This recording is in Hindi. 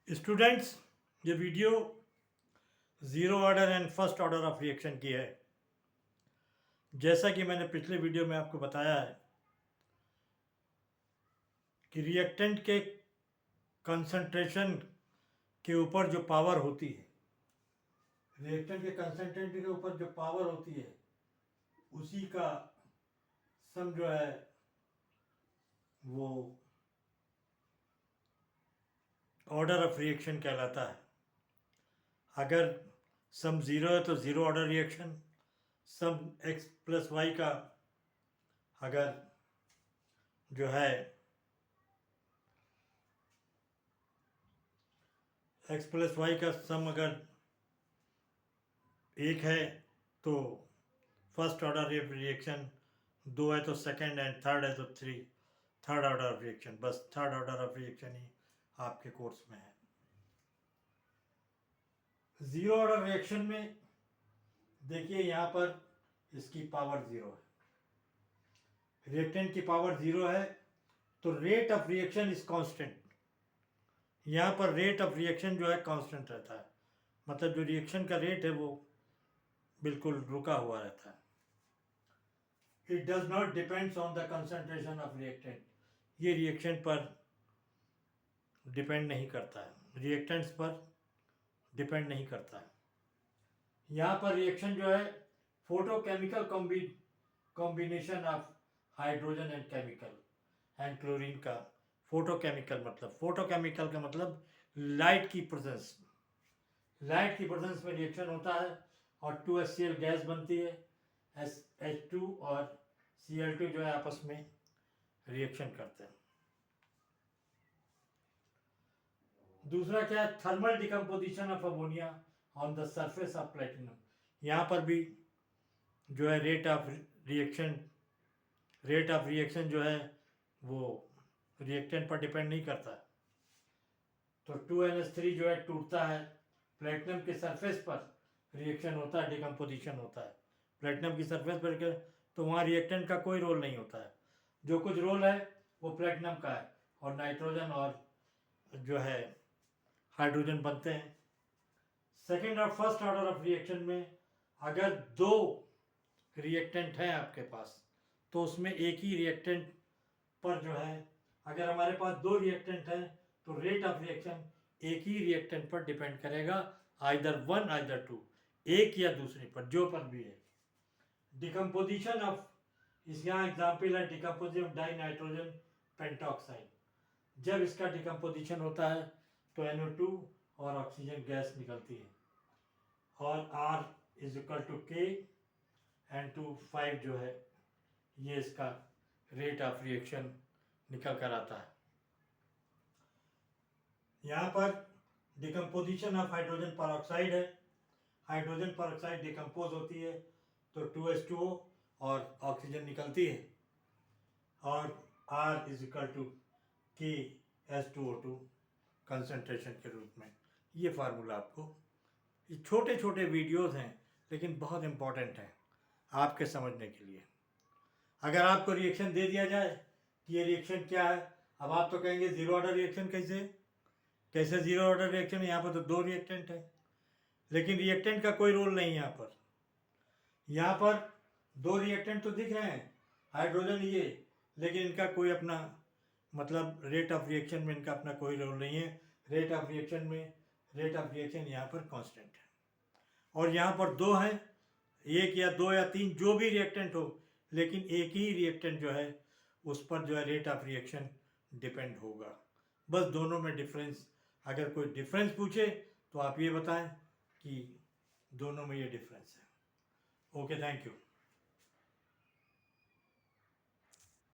स्टूडेंट्स, ये video zero order and first order of reaction की है। जैसा कि मैंने पिछले वीडियो में आपको बताया है कि रिएक्टेंट के कंसंट्रेशन के ऊपर जो पावर होती है, रिएक्टेंट के कंसंट्रेशन के ऊपर जो पावर होती है उसी का सम जो है वो ऑर्डर ऑफ रिएक्शन कहलाता है। अगर सम ज़ीरो है तो ज़ीरो ऑर्डर रिएक्शन, सम एक्स प्लस वाई का अगर जो है एक्स प्लस वाई का सम अगर एक है तो फर्स्ट ऑर्डर रिएक्शन, दो है तो सेकंड, एंड थर्ड है तो थर्ड ऑर्डर ऑफ रिएक्शन। बस थर्ड ऑर्डर ऑफ रिएक्शन ही आपके कोर्स में है। ज़ीरो ऑर्डर रिएक्शन में देखिए यहाँ पर इसकी पावर ज़ीरो है, रिएक्टेंट की पावर ज़ीरो है तो rate of reaction is constant. यहाँ पर रेट ऑफ रिएक्शन जो है कांस्टेंट रहता है, मतलब जो रिएक्शन का रेट है वो बिल्कुल रुका हुआ रहता है। It does not depends on the concentration of reactant, ये रिएक्शन पर डिपेंड नहीं करता है, रिएक्टेंट्स पर डिपेंड नहीं करता है। यहाँ पर रिएक्शन जो है photochemical combination of hydrogen and chemical and chlorine का फोटोकेमिकल का मतलब लाइट की प्रेजेंस में रिएक्शन होता है और 2HCl गैस बनती है, H2 और Cl2 जो है आपस में रिएक्शन करते हैं। दूसरा क्या है, thermal decomposition of ammonia on the surface of platinum. यहाँ पर भी जो है रेट ऑफ रिएक्शन जो है वो रिएक्टेंट पर डिपेंड नहीं करता। तो 2NH3 जो है टूटता है, प्लेटिनम के सरफेस पर रिएक्शन होता है, डिकम्पोजिशन होता है प्लेटिनम की सरफेस पर, तो वहाँ रिएक्टेंट का कोई रोल नहीं होता है। जो कुछ रोल है वो प्लेटिनम का है और नाइट्रोजन और जो है हाइड्रोजन बनते हैं। सेकेंड और फर्स्ट ऑर्डर ऑफ रिएक्शन में अगर दो रिएक्टेंट हैं आपके पास तो उसमें एक ही रिएक्टेंट पर जो है, अगर हमारे पास दो रिएक्टेंट हैं तो रेट ऑफ रिएक्शन एक ही रिएक्टेंट पर डिपेंड करेगा, आइदर वन आइदर टू, एक या दूसरे पर, जो पर भी है। डिकम्पोजिशन ऑफ, इस यहाँ एग्जाम्पल है decomposition of die nitrogen pentoxide. जब इसका डिकम्पोजिशन होता है तो NO2 और ऑक्सीजन गैस निकलती है और R is equal to K N2 5 जो है ये इसका रेट ऑफ रिएक्शन निकल कर आता है। यहाँ पर डिकम्पोजिशन ऑफ हाइड्रोजन परऑक्साइड है, हाइड्रोजन परऑक्साइड डिकम्पोज होती है तो 2H2O और ऑक्सीजन निकलती है और R is equal to KH2O2 concentration के रूप में। ये फार्मूला आपको, ये छोटे छोटे वीडियोस हैं लेकिन बहुत इम्पोर्टेंट हैं आपके समझने के लिए। अगर आपको रिएक्शन दे दिया जाए कि ये रिएक्शन क्या है, अब आप तो कहेंगे ज़ीरो ऑर्डर रिएक्शन कैसे ज़ीरो ऑर्डर रिएक्शन, यहाँ पर तो दो रिएक्टेंट है, लेकिन रिएक्टेंट का कोई रोल नहीं है यहाँ पर। यहाँ पर दो रिएक्टेंट तो दिख रहे हैं, हाइड्रोजन ये, लेकिन इनका कोई अपना मतलब रेट ऑफ रिएक्शन में इनका अपना कोई रोल नहीं है। रेट ऑफ रिएक्शन यहाँ पर कांस्टेंट है। और यहाँ पर दो हैं, एक या दो या तीन जो भी रिएक्टेंट हो, लेकिन एक ही रिएक्टेंट जो है उस पर जो है रेट ऑफ रिएक्शन डिपेंड होगा। बस दोनों में डिफरेंस, अगर कोई डिफरेंस पूछे तो आप ये बताएं कि दोनों में ये डिफरेंस है। Okay, thank you.